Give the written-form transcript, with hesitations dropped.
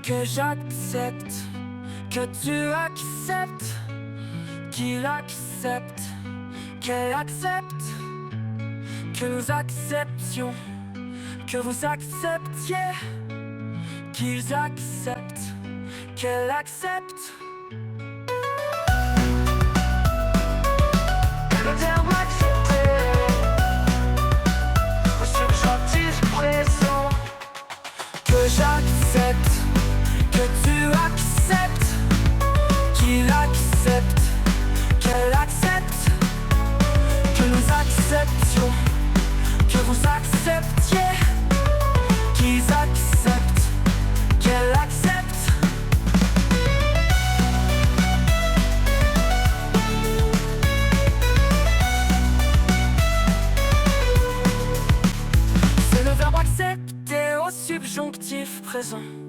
Que j'accepte, que tu acceptes, qu'il accepte, qu'elle accepte, que nous acceptions, que vous acceptiez, qu'ils acceptent, qu'elle accepte. Le terme accepté, au subjonctif présent. Que j'accepte, que tu acceptes, qu'il accepte, qu'elle accepte, que nous acceptions, que vous acceptiez, qu'ils acceptent, qu'elle accepte. C'est le verbe accepter au subjonctif présent.